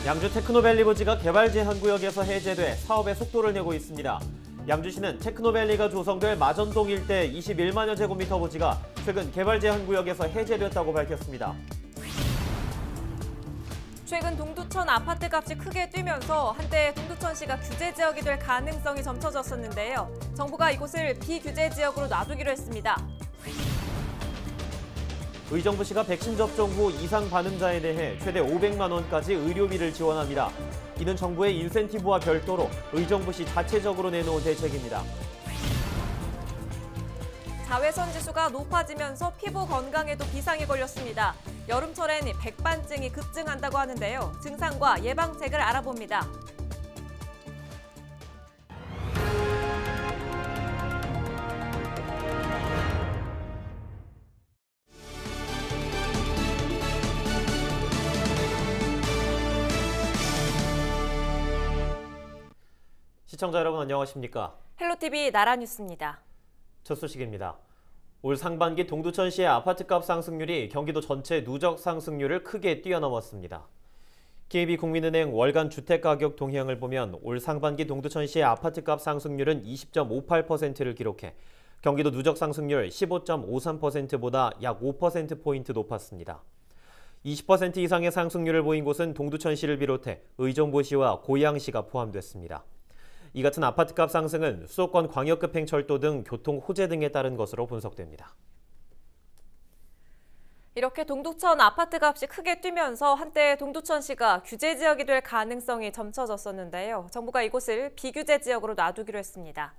양주 테크노밸리 부지가 개발 제한 구역에서 해제돼 사업에 속도를 내고 있습니다. 양주시는 테크노밸리가 조성될 마전동 일대 21만여 제곱미터 부지가 최근 개발 제한 구역에서 해제됐다고 밝혔습니다. 최근 동두천 아파트 값이 크게 뛰면서 한때 동두천시가 규제 지역이 될 가능성이 점쳐졌었는데요. 정부가 이곳을 비규제 지역으로 놔두기로 했습니다. 의정부시가 백신 접종 후 이상 반응자에 대해 최대 500만 원까지 의료비를 지원합니다. 이는 정부의 인센티브와 별도로 의정부시 자체적으로 내놓은 대책입니다. 자외선 지수가 높아지면서 피부 건강에도 비상이 걸렸습니다. 여름철엔 백반증이 급증한다고 하는데요. 증상과 예방책을 알아봅니다. 시청자 여러분 안녕하십니까? 헬로티비 나라뉴스입니다. 첫 소식입니다. 올 상반기 동두천시의 아파트값 상승률이 경기도 전체 누적 상승률을 크게 뛰어넘었습니다. KB국민은행 월간 주택가격 동향을 보면 올 상반기 동두천시의 아파트값 상승률은 20.58%를 기록해 경기도 누적 상승률 15.53%보다 약 5%포인트 높았습니다. 20% 이상의 상승률을 보인 곳은 동두천시를 비롯해 의정부시와 고양시가 포함됐습니다. 이 같은 아파트값 상승은 수도권 광역급행철도 등 교통 호재 등에 따른 것으로 분석됩니다. 이렇게 동두천 아파트 값이 크게 뛰면서 한때 동두천시가 규제 지역이 될 가능성이 점쳐졌었는데요. 정부가 이곳을 비규제 지역으로 놔두기로 했습니다.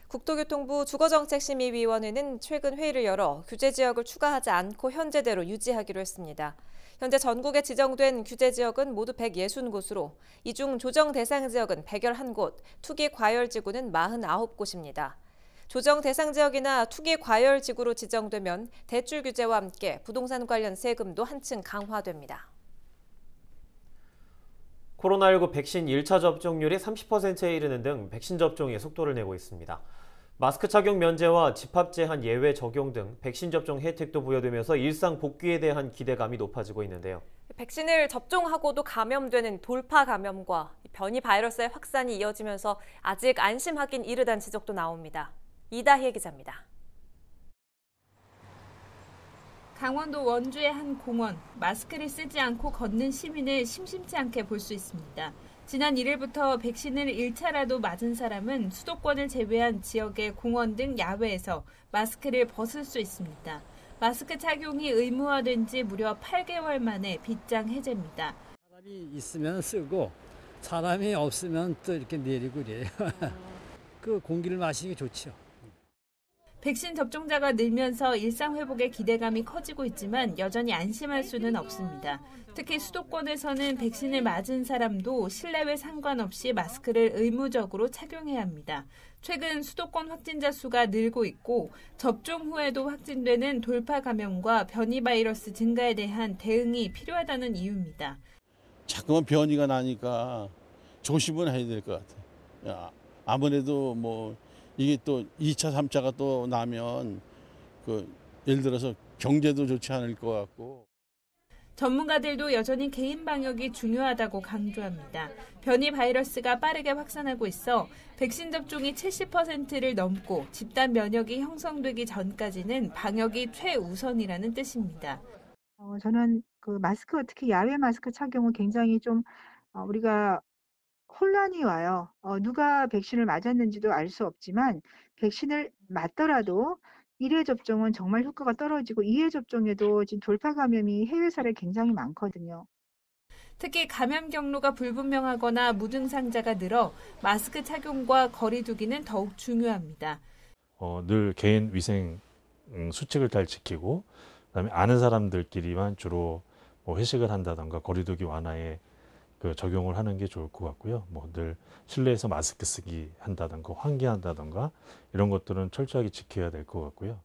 국토교통부 주거정책심의위원회는 최근 회의를 열어 규제 지역을 추가하지 않고 현재대로 유지하기로 했습니다. 현재 전국에 지정된 규제 지역은 모두 160곳으로 이 중 조정 대상 지역은 111곳, 투기 과열 지구는 49곳입니다. 조정 대상 지역이나 투기 과열 지구로 지정되면 대출 규제와 함께 부동산 관련 세금도 한층 강화됩니다. 코로나19 백신 1차 접종률이 30%에 이르는 등 백신 접종이 속도를 내고 있습니다. 마스크 착용 면제와 집합 제한 예외 적용 등 백신 접종 혜택도 부여되면서 일상 복귀에 대한 기대감이 높아지고 있는데요. 백신을 접종하고도 감염되는 돌파 감염과 변이 바이러스의 확산이 이어지면서 아직 안심하긴 이르다는 지적도 나옵니다. 이다희 기자입니다. 강원도 원주의 한 공원, 마스크를 쓰지 않고 걷는 시민을 심심치 않게 볼 수 있습니다. 지난 1일부터 백신을 1차라도 맞은 사람은 수도권을 제외한 지역의 공원 등 야외에서 마스크를 벗을 수 있습니다. 마스크 착용이 의무화된 지 무려 8개월 만에 빗장 해제입니다. 사람이 있으면 쓰고 사람이 없으면 또 이렇게 내리고 그래요. 그 공기를 마시는 게 좋죠. 백신 접종자가 늘면서 일상 회복의 기대감이 커지고 있지만 여전히 안심할 수는 없습니다. 특히 수도권에서는 백신을 맞은 사람도 실내외 상관없이 마스크를 의무적으로 착용해야 합니다. 최근 수도권 확진자 수가 늘고 있고 접종 후에도 확진되는 돌파 감염과 변이 바이러스 증가에 대한 대응이 필요하다는 이유입니다. 자꾸만 변이가 나니까 조심은 해야 될 것 같아요. 아무래도 이게 또 2차, 3차가 또 나면 예를 들어서 경제도 좋지 않을 것 같고. 전문가들도 여전히 개인 방역이 중요하다고 강조합니다. 변이 바이러스가 빠르게 확산하고 있어 백신 접종이 70%를 넘고 집단 면역이 형성되기 전까지는 방역이 최우선이라는 뜻입니다. 저는 마스크, 특히 야외 마스크 착용은 굉장히 좀 우리가 혼란이 와요. 누가 백신을 맞았는지도 알 수 없지만 백신을 맞더라도 1회 접종은 정말 효과가 떨어지고 2회 접종에도 지금 돌파 감염이 해외 사례 굉장히 많거든요. 특히 감염 경로가 불분명하거나 무증상자가 늘어 마스크 착용과 거리 두기는 더욱 중요합니다. 늘 개인 위생 수칙을 잘 지키고 그다음에 아는 사람들끼리만 주로 회식을 한다던가 거리 두기 완화에 적용을 하는 게 좋을 것 같고요. 늘 실내에서 마스크 쓰기 한다던가 환기한다던가 이런 것들은 철저하게 지켜야 될 것 같고요.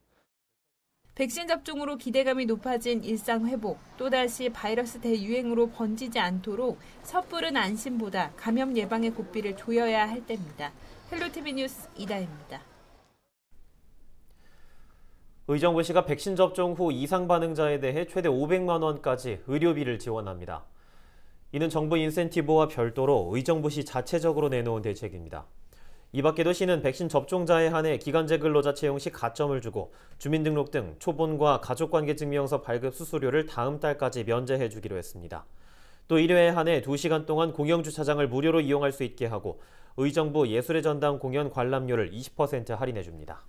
백신 접종으로 기대감이 높아진 일상 회복, 또다시 바이러스 대유행으로 번지지 않도록 섣부른 안심보다 감염 예방의 고삐를 조여야 할 때입니다. 헬로티비 뉴스 이다혜입니다. 의정부시가 백신 접종 후 이상 반응자에 대해 최대 500만 원까지 의료비를 지원합니다. 이는 정부 인센티브와 별도로 의정부시 자체적으로 내놓은 대책입니다. 이 밖에도 시는 백신 접종자에 한해 기간제 근로자 채용 시 가점을 주고 주민등록 등 초본과 가족관계증명서 발급 수수료를 다음 달까지 면제해 주기로 했습니다. 또 1회에 한해 2시간 동안 공영주차장을 무료로 이용할 수 있게 하고 의정부 예술의 전당 공연 관람료를 20% 할인해 줍니다.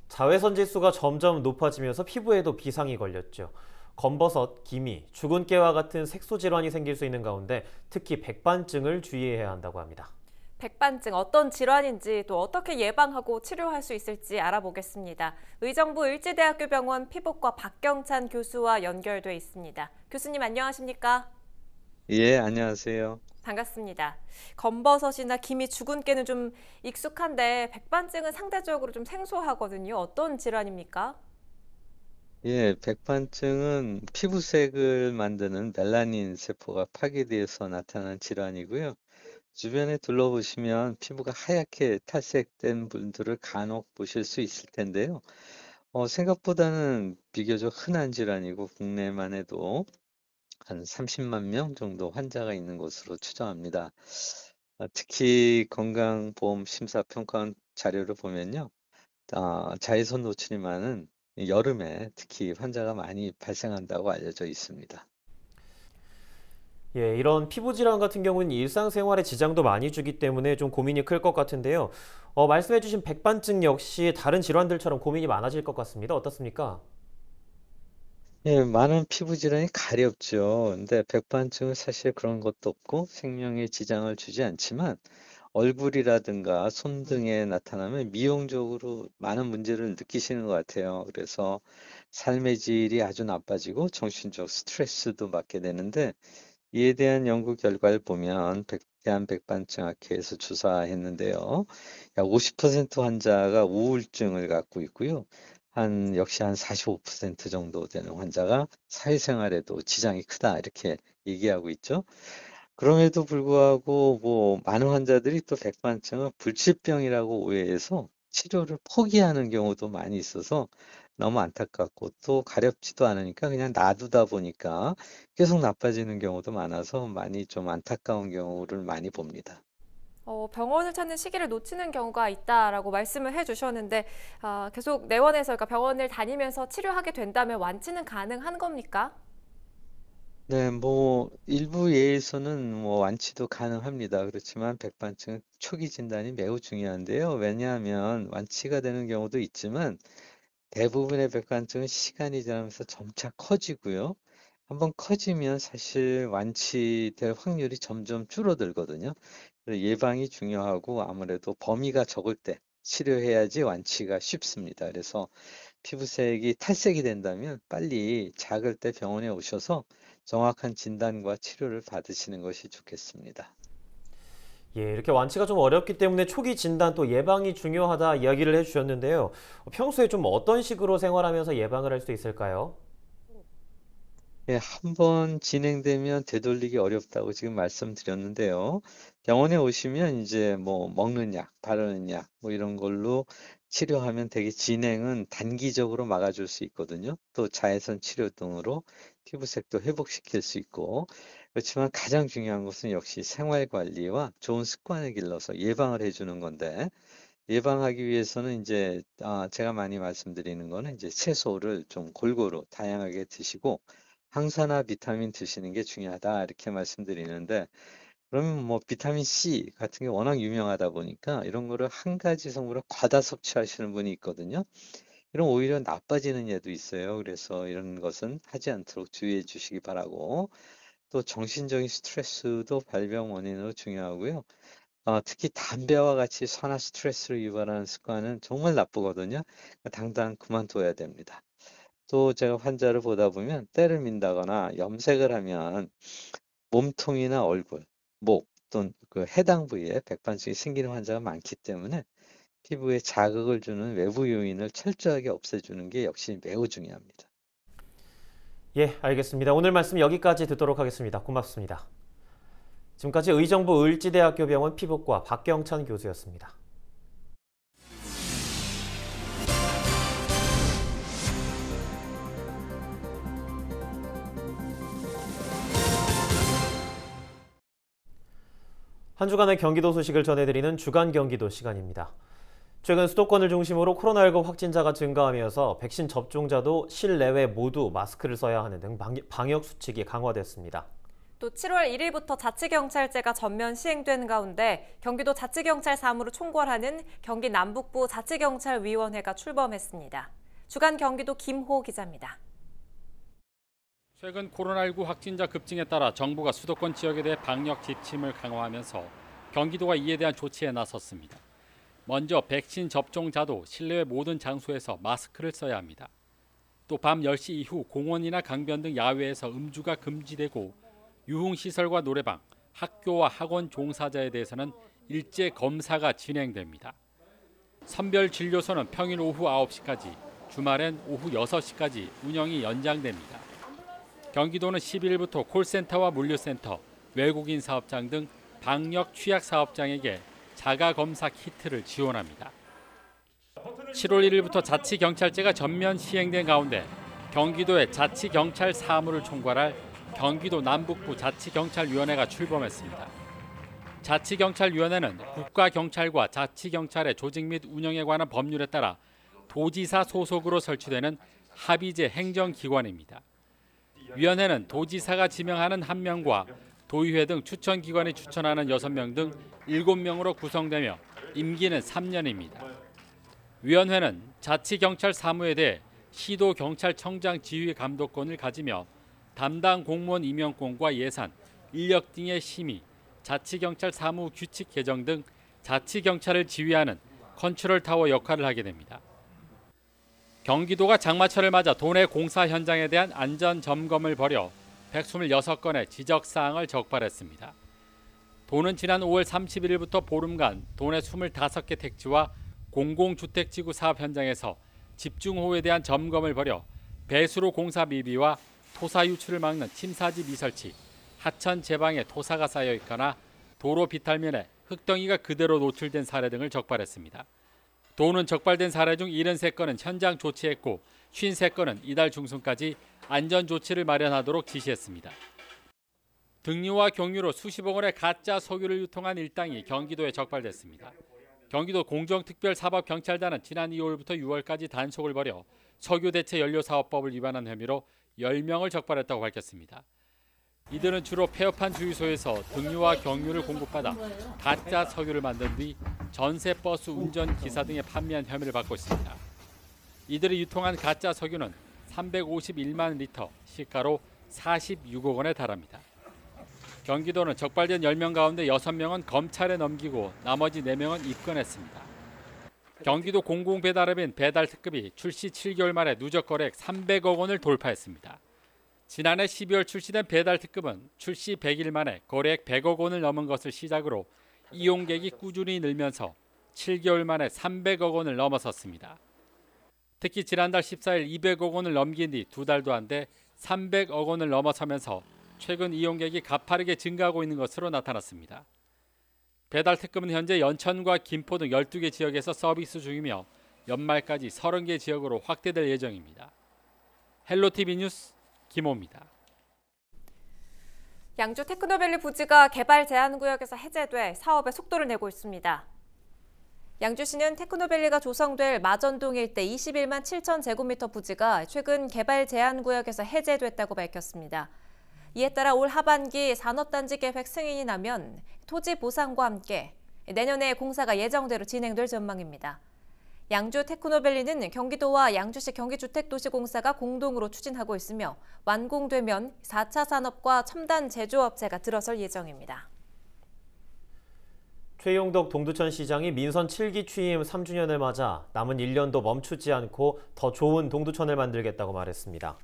자외선 지수가 점점 높아지면서 피부에도 비상이 걸렸죠. 검버섯, 기미, 죽은 깨와 같은 색소 질환이 생길 수 있는 가운데 특히 백반증을 주의해야 한다고 합니다. 백반증 어떤 질환인지 또 어떻게 예방하고 치료할 수 있을지 알아보겠습니다. 의정부 을지대학교 병원 피부과 박경찬 교수와 연결돼 있습니다. 교수님 안녕하십니까? 예, 안녕하세요. 반갑습니다. 검버섯이나 기미, 죽은 깨는 좀 익숙한데 백반증은 상대적으로 좀 생소하거든요. 어떤 질환입니까? 예, 백반증은 피부색을 만드는 멜라닌 세포가 파괴되어서 나타나는 질환이고요. 주변에 둘러보시면 피부가 하얗게 탈색된 분들을 간혹 보실 수 있을 텐데요. 생각보다는 비교적 흔한 질환이고 국내만 해도 한 30만 명 정도 환자가 있는 것으로 추정합니다. 특히 건강보험심사평가원 자료를 보면요. 자외선 노출이 많은 여름에 특히 환자가 많이 발생한다고 알려져 있습니다. 예, 이런 피부 질환 같은 경우는 일상생활에 지장도 많이 주기 때문에 좀 고민이 클 것 같은데요. 말씀해주신 백반증 역시 다른 질환들처럼 고민이 많아질 것 같습니다. 어떻습니까? 예, 많은 피부 질환이 가렵죠. 근데 백반증은 사실 그런 것도 없고 생명에 지장을 주지 않지만 얼굴이라든가 손 등에 나타나면 미용적으로 많은 문제를 느끼시는 것 같아요. 그래서 삶의 질이 아주 나빠지고 정신적 스트레스도 받게 되는데 이에 대한 연구 결과를 보면 대한백반증학회에서 조사했는데요. 약 50% 환자가 우울증을 갖고 있고요. 역시 한 45% 정도 되는 환자가 사회생활에도 지장이 크다 이렇게 얘기하고 있죠. 그럼에도 불구하고 많은 환자들이 또 백반증을 불치병이라고 오해해서 치료를 포기하는 경우도 많이 있어서 너무 안타깝고 또 가렵지도 않으니까 그냥 놔두다 보니까 계속 나빠지는 경우도 많아서 많이 좀 안타까운 경우를 많이 봅니다. 병원을 찾는 시기를 놓치는 경우가 있다라고 말씀을 해주셨는데 계속 내원해서 그러니까 병원을 다니면서 치료하게 된다면 완치는 가능한 겁니까? 네, 일부 예에서는 완치도 가능합니다. 그렇지만 백반증은 초기 진단이 매우 중요한데요. 왜냐하면 완치가 되는 경우도 있지만 대부분의 백반증은 시간이 지나면서 점차 커지고요. 한번 커지면 사실 완치될 확률이 점점 줄어들거든요. 그래서 예방이 중요하고 아무래도 범위가 적을 때 치료해야지 완치가 쉽습니다. 그래서 피부색이 탈색이 된다면 빨리 작을 때 병원에 오셔서 정확한 진단과 치료를 받으시는 것이 좋겠습니다. 예, 이렇게 완치가 좀 어렵기 때문에 초기 진단 또 예방이 중요하다 이야기를 해주셨는데요. 평소에 좀 어떤 식으로 생활하면서 예방을 할 수 있을까요? 예, 한번 진행되면 되돌리기 어렵다고 지금 말씀드렸는데요. 병원에 오시면 이제 먹는 약, 바르는 약, 이런 걸로 치료하면 되게 진행은 단기적으로 막아줄 수 있거든요. 또 자외선 치료 등으로 피부색도 회복시킬 수 있고. 그렇지만 가장 중요한 것은 역시 생활 관리와 좋은 습관을 길러서 예방을 해주는 건데, 예방하기 위해서는 이제 제가 많이 말씀드리는 거는 이제 채소를 좀 골고루 다양하게 드시고 항산화 비타민 드시는 게 중요하다 이렇게 말씀드리는데, 그러면 비타민 C 같은 게 워낙 유명하다 보니까 이런 거를 한 가지 성분을 과다 섭취하시는 분이 있거든요. 이런 오히려 나빠지는 예도 있어요. 그래서 이런 것은 하지 않도록 주의해 주시기 바라고, 또 정신적인 스트레스도 발병 원인으로 중요하고요. 특히 담배와 같이 산화 스트레스를 유발하는 습관은 정말 나쁘거든요. 당장 그만둬야 됩니다. 또 제가 환자를 보다 보면 때를 민다거나 염색을 하면 몸통이나 얼굴, 목 또는 그 해당 부위에 백반증이 생기는 환자가 많기 때문에 피부에 자극을 주는 외부 요인을 철저하게 없애주는 게 역시 매우 중요합니다. 예, 알겠습니다. 오늘 말씀 여기까지 듣도록 하겠습니다. 고맙습니다. 지금까지 의정부 을지대학교 병원 피부과 박경찬 교수였습니다. 한 주간의 경기도 소식을 전해드리는 주간 경기도 시간입니다. 최근 수도권을 중심으로 코로나19 확진자가 증가하면서 백신 접종자도 실내외 모두 마스크를 써야 하는 등 방역 수칙이 강화됐습니다. 또 7월 1일부터 자치경찰제가 전면 시행된 가운데 경기도 자치경찰 사무를 총괄하는 경기 남북부 자치경찰위원회가 출범했습니다. 주간 경기도 김호 기자입니다. 최근 코로나19 확진자 급증에 따라 정부가 수도권 지역에 대해 방역 지침을 강화하면서 경기도가 이에 대한 조치에 나섰습니다. 먼저 백신 접종자도 실내외 모든 장소에서 마스크를 써야 합니다. 또 밤 10시 이후 공원이나 강변 등 야외에서 음주가 금지되고 유흥시설과 노래방, 학교와 학원 종사자에 대해서는 일제 검사가 진행됩니다. 선별진료소는 평일 오후 9시까지, 주말엔 오후 6시까지 운영이 연장됩니다. 경기도는 11일부터 콜센터와 물류센터, 외국인 사업장 등 방역 취약 사업장에게 자가검사 키트를 지원합니다. 7월 1일부터 자치경찰제가 전면 시행된 가운데 경기도의 자치경찰 사무를 총괄할 경기도 남북부 자치경찰위원회가 출범했습니다. 자치경찰위원회는 국가경찰과 자치경찰의 조직 및 운영에 관한 법률에 따라 도지사 소속으로 설치되는 합의제 행정기관입니다. 위원회는 도지사가 지명하는 1명과 도의회 등 추천기관이 추천하는 6명 등 7명으로 구성되며 임기는 3년입니다. 위원회는 자치경찰 사무에 대해 시도경찰청장 지휘 감독권을 가지며 담당 공무원 임명권과 예산, 인력 등의 심의, 자치경찰 사무 규칙 개정 등 자치경찰을 지휘하는 컨트롤 타워 역할을 하게 됩니다. 경기도가 장마철을 맞아 도내 공사 현장에 대한 안전 점검을 벌여 126건의 지적사항을 적발했습니다. 도는 지난 5월 31일부터 보름간 도내 25개 택지와 공공주택지구 사업 현장에서 집중호우에 대한 점검을 벌여 배수로 공사 미비와 토사 유출을 막는 침사지 미설치, 하천 제방에 토사가 쌓여 있거나 도로 비탈면에 흙덩이가 그대로 노출된 사례 등을 적발했습니다. 도는 적발된 사례 중 73건은 현장 조치했고 53건은 이달 중순까지 안전조치를 마련하도록 지시했습니다. 등유와 경유로 수십억 원의 가짜 석유를 유통한 일당이 경기도에 적발됐습니다. 경기도 공정특별사법경찰단은 지난 2월부터 6월까지 단속을 벌여 석유대체연료사업법을 위반한 혐의로 10명을 적발했다고 밝혔습니다. 이들은 주로 폐업한 주유소에서 등유와 경유를 공급받아 가짜 석유를 만든 뒤 전세버스 운전기사 등에 판매한 혐의를 받고 있습니다. 이들이 유통한 가짜 석유는 351만 리터, 시가로 46억 원에 달합니다. 경기도는 적발된 10명 가운데 6명은 검찰에 넘기고 나머지 4명은 입건했습니다. 경기도 공공배달앱인 배달특급이 출시 7개월 만에 누적 거래액 300억 원을 돌파했습니다. 지난해 12월 출시된 배달특급은 출시 100일 만에 거래액 100억 원을 넘은 것을 시작으로 이용객이 꾸준히 늘면서 7개월 만에 300억 원을 넘어섰습니다. 특히 지난달 14일 200억 원을 넘긴 뒤 2달도 안 돼 300억 원을 넘어서면서 최근 이용객이 가파르게 증가하고 있는 것으로 나타났습니다. 배달특급은 현재 연천과 김포 등 12개 지역에서 서비스 중이며 연말까지 30개 지역으로 확대될 예정입니다. 헬로티비 뉴스 김호입니다. 양주 테크노밸리 부지가 개발 제한 구역에서 해제돼 사업에 속도를 내고 있습니다. 양주시는 테크노밸리가 조성될 마전동 일대 21만 7천 제곱미터 부지가 최근 개발 제한 구역에서 해제됐다고 밝혔습니다. 이에 따라 올 하반기 산업단지 계획 승인이 나면 토지 보상과 함께 내년에 공사가 예정대로 진행될 전망입니다. 양주 테크노밸리는 경기도와 양주시 경기주택도시공사가 공동으로 추진하고 있으며 완공되면 4차 산업과 첨단 제조업체가 들어설 예정입니다. 최용덕 동두천시장이 민선 7기 취임 3주년을 맞아 남은 1년도 멈추지 않고 더 좋은 동두천을 만들겠다고 말했습니다.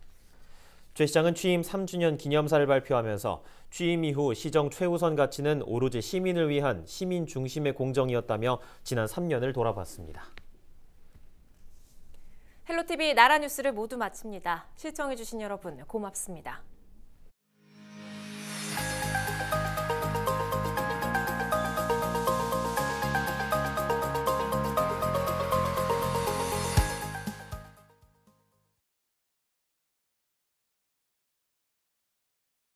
최 시장은 취임 3주년 기념사를 발표하면서 취임 이후 시정 최우선 가치는 오로지 시민을 위한 시민 중심의 공정이었다며 지난 3년을 돌아봤습니다. 헬로티비 나라뉴스를 모두 마칩니다. 시청해주신 여러분 고맙습니다.